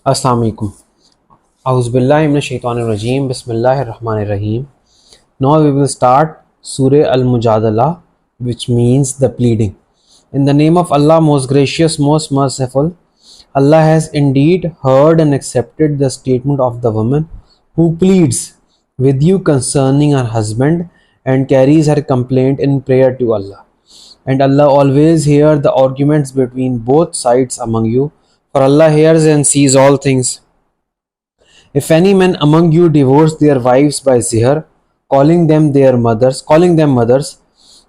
Assalamu alaikum. Auzubillahi minash shaitanir rajeem. Bismillahir rahmanir rahim. Now we will start Surah Al-Mujadila, which means the pleading. In the name of Allah, most gracious, most merciful. Allah has indeed heard and accepted the statement of the woman who pleads with you concerning her husband and carries her complaint in prayer to Allah. And Allah always hears the arguments between both sides among you, for Allah hears and sees all things. If any men among you divorce their wives by zihr, calling them mothers,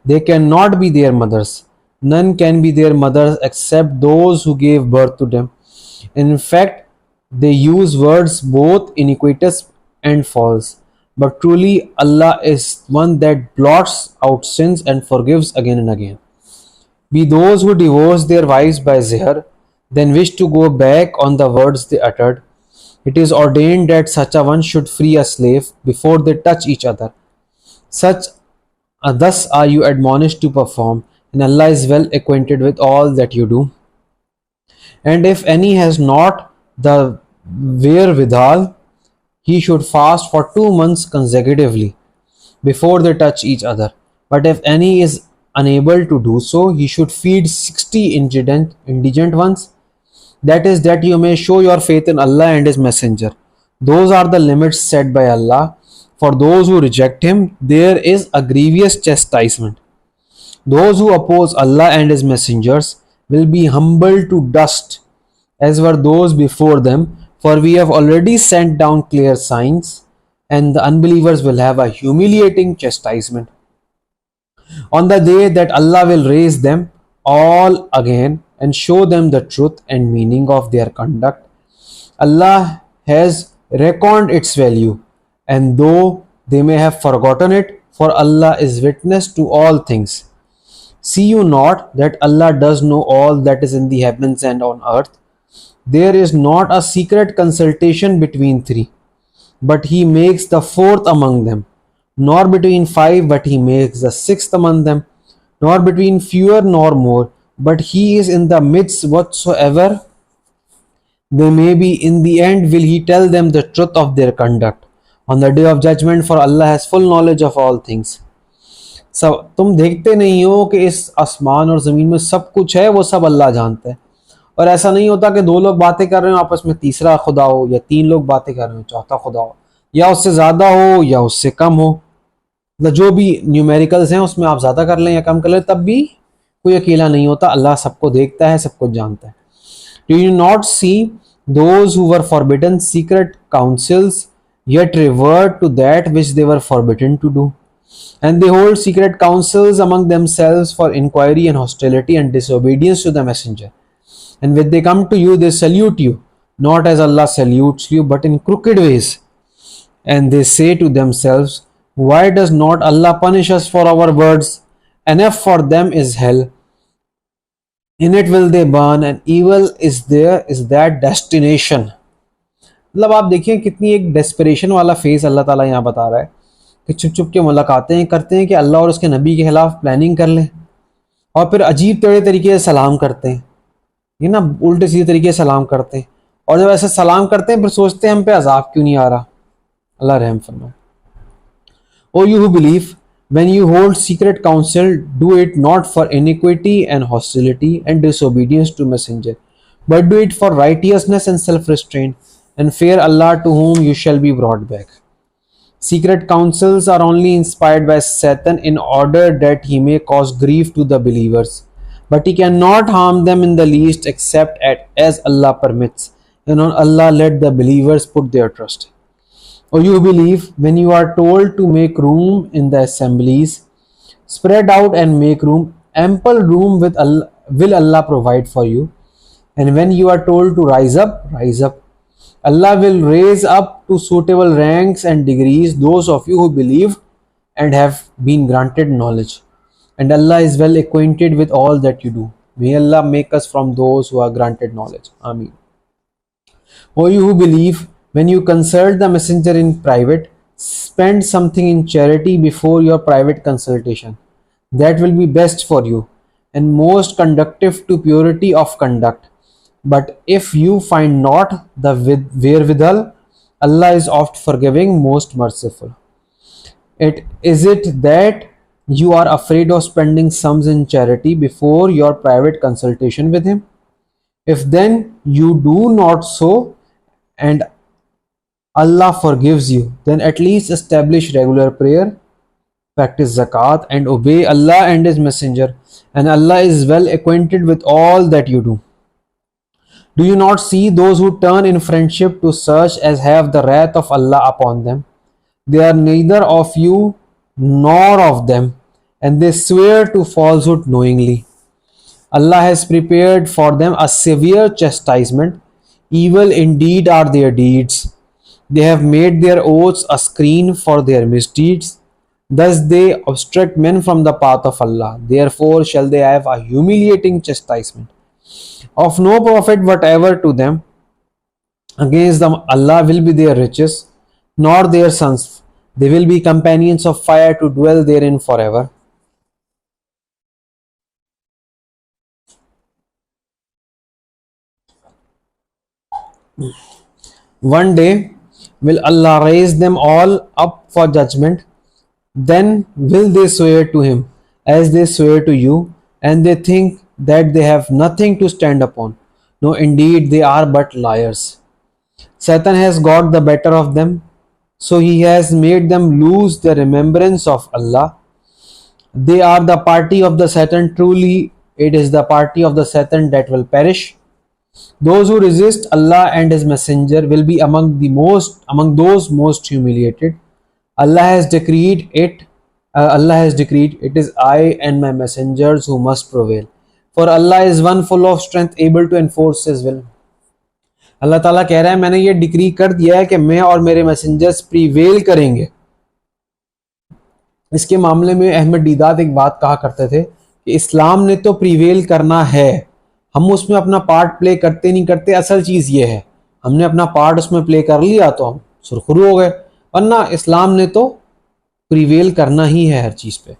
they cannot be their mothers. None can be their mothers except those who gave birth to them. In fact, they use words both iniquitous and false. But truly, Allah is one that blots out sins and forgives again and again. Be those who divorce their wives by zihr, then wish to go back on the words they uttered. It is ordained that such a one should free a slave before they touch each other. Thus are you admonished to perform, and Allah is well acquainted with all that you do. And if any has not the wherewithal, he should fast for 2 months consecutively before they touch each other. But if any is unable to do so, he should feed 60 indigent ones. That is, that you may show your faith in Allah and His Messenger. Those are the limits set by Allah. For those who reject Him, there is a grievous chastisement. Those who oppose Allah and His messengers will be humbled to dust, as were those before them, for we have already sent down clear signs, and the unbelievers will have a humiliating chastisement. On the day that Allah will raise them all again and show them the truth and meaning of their conduct, Allah has reckoned its value, and though they may have forgotten it, for Allah is witness to all things. See you not that Allah does know all that is in the heavens and on earth? There is not a secret consultation between three, but He makes the fourth among them, nor between five, but He makes the sixth among them, nor between fewer nor more, but He is in the midst whatsoever they may be. In the end will He tell them the truth of their conduct on the day of judgment, for Allah has full knowledge of all things. सब तुम देखते नहीं हो कि इस आसमान और ज़मीन में सब कुछ है, वो सब अल्लाह जानता है. और ऐसा नहीं होता कि 2 लोग बातें कर रहे हो आपस में, तीसरा खुदा हो, या 3 लोग बातें कर रहे हो, चौथा खुदा हो, या उससे ज़्यादा हो या उससे कम हो. मतलब जो भी न्यूमेरिकल्स हैं उसमें आप ज़्यादा कर लें या कम कर लें, तब भी कोई अकेला नहीं होता. अल्लाह सबको देखता है, सब कुछ जानता है. Do you not see those who were forbidden secret counsels yet revert to that which they were forbidden to do? And they hold secret counsels among themselves for inquiry and hostility and disobedience to the messenger. And when they come to you, they salute you, not as Allah salutes you, but in crooked ways. And they say to themselves, why does not Allah punish us for our words? Enough for them is hell. In it will they burn, and evil is that destination. मतलब आप देखिए कितनी एक desperation वाला phase अल्लाह ताला यहाँ बता रहा है कि चुप चुप के मुलाकातें करते हैं कि अल्लाह और उसके नबी के खिलाफ प्लानिंग कर लें, और फिर अजीब टेढ़े तरीके से सलाम करते हैं, ये ना उल्टे सीधे तरीके से सलाम करते हैं. और जब ऐसे सलाम करते हैं फिर सोचते हैं हम पे अजाब क्यों नहीं आ रहा. अल्लाह रहम फरमाए. O you who believe, when you hold secret counsel, do it not for iniquity and hostility and disobedience to messenger, but do it for righteousness and self-restraint, and fear Allah to whom you shall be brought back. Secret counsels are only inspired by Satan in order that he may cause grief to the believers, but he cannot harm them in the least except as Allah permits, and on Allah let the believers put their trust. O you believe, when you are told to make room in the assemblies, spread out and make room. Ample room will Allah provide for you. And when you are told to rise up, rise up. Allah will raise up to suitable ranks and degrees those of you who believe and have been granted knowledge. And Allah is well acquainted with all that you do. May Allah make us from those who are granted knowledge. Ameen. O you who believe, when you consult the messenger in private, spend something in charity before your private consultation. That will be best for you and most conducive to purity of conduct. But if you find not the wherewithal, Allah is oft forgiving, most merciful. Is it that you are afraid of spending sums in charity before your private consultation with Him? If then you do not so, and Allah forgives you, then at least establish regular prayer, practice zakat, and obey Allah and His Messenger, and Allah is well acquainted with all that you do. Do you not see those who turn in friendship to such as have the wrath of Allah upon them? They are neither of you nor of them, and they swear to falsehood knowingly. Allah has prepared for them a severe chastisement. Evil indeed are their deeds. They have made their oaths a screen for their misdeeds. Thus they obstruct men from the path of Allah. Therefore shall they have a humiliating chastisement. Of no profit whatever to them. Against them Allah will be their riches, nor their sons. They will be companions of fire to dwell therein forever. One day will Allah raise them all up for judgment. Then will they swear to Him as they swear to you, and they think that they have nothing to stand upon. No, indeed, they are but liars. Satan has got the better of them, so he has made them lose the remembrance of Allah. They are the party of the Satan. Truly, it is the party of the Satan that will perish. Those who resist Allah and His Messenger will be among those most humiliated. Allah has decreed it. Allah has decreed, it is I and my messengers who must prevail. For Allah is one full of strength, able to enforce His will. अल्लाह ताला कह रहा है मैंने ये decree कर दिया है कि मैं और मेरे मैसेंजर्स प्रीवेल करेंगे. इसके मामले में अहमद दीदात एक बात कहा करते थे कि इस्लाम ने तो प्रीवेल करना है, हम उसमें अपना पार्ट प्ले करते नहीं करते, असल चीज़ ये है हमने अपना पार्ट उसमें प्ले कर लिया तो हम सुरखरू हो गए, वरना इस्लाम ने तो प्रीवेल करना ही है हर चीज़ पे.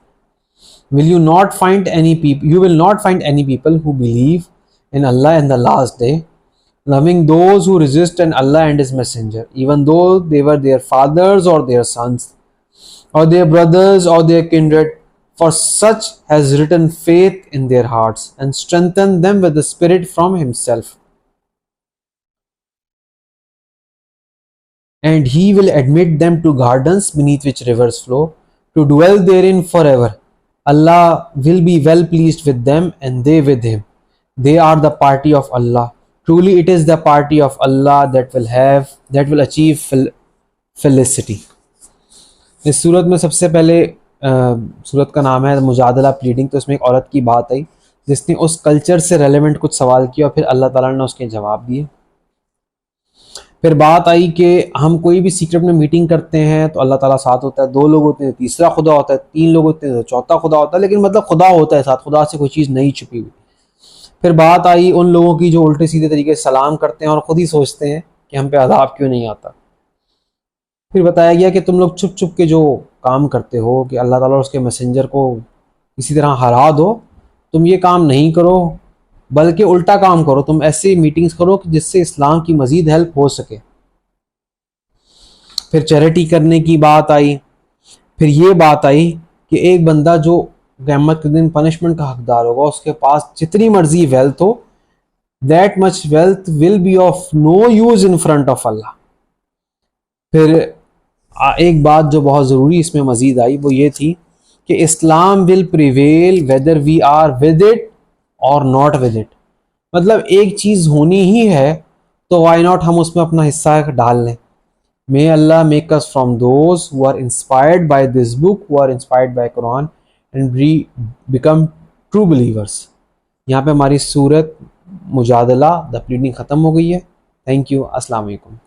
Will you not find any people? You will not find any people who believe in Allah and the last day, loving those who resist in Allah and His Messenger, even though they were their fathers or their sons, or their brothers or their kindred. For such has written faith in their hearts and strengthened them with the Spirit from Himself. And He will admit them to gardens beneath which rivers flow, to dwell therein forever. Allah will be well pleased with them and they with Him. They are the party of Allah. Truly it is the party of Allah that will achieve felicity. इस सूरत में सबसे पहले सूरत का नाम है मुजादला pleading. तो इसमें एक औरत की बात आई जिसने उस कल्चर से रेलेवेंट कुछ सवाल किया और फिर अल्लाह ताला ने उसके जवाब दिए. फिर बात आई कि हम कोई भी सीक्रेट में मीटिंग करते हैं तो अल्लाह ताला साथ होता है, 2 लोग होते हैं तीसरा खुदा होता है, 3 लोग होते हैं तो चौथा खुदा होता है, लेकिन मतलब खुदा होता है साथ, खुदा से कोई चीज़ नहीं छुपी हुई. फिर बात आई उन लोगों की जो उल्टे सीधे तरीके से सलाम करते हैं और ख़ुद ही सोचते हैं कि हम पे अज़ाब क्यों नहीं आता. फिर बताया गया कि तुम लोग छुप छुप के जो काम करते हो कि अल्लाह ताला और उसके मैसेंजर को इसी तरह हरा दो, तुम ये काम नहीं करो, बल्कि उल्टा काम करो, तुम ऐसी मीटिंग्स करो कि जिससे इस्लाम की मज़ीद हेल्प हो सके. फिर चैरिटी करने की बात आई. फिर ये बात आई कि एक बंदा जो क़यामत के दिन पनिशमेंट का हकदार होगा, उसके पास जितनी मर्जी वेल्थ हो, that much wealth will be of no use in front of Allah. फिर एक बात जो बहुत ज़रूरी इसमें मज़ीद आई वो ये थी कि Islam will prevail whether we are with it or not with it. मतलब एक चीज़ होनी ही है तो वाई नॉट हम उसमें अपना हिस्सा डाल लें. May Allah make us from those who are inspired by this book, who are inspired by Quran and become true believers. यहाँ पे हमारी सूरत मुजादला द प्लीडिंग ख़त्म हो गई है. Thank you. अस्सलाम वालेकुम.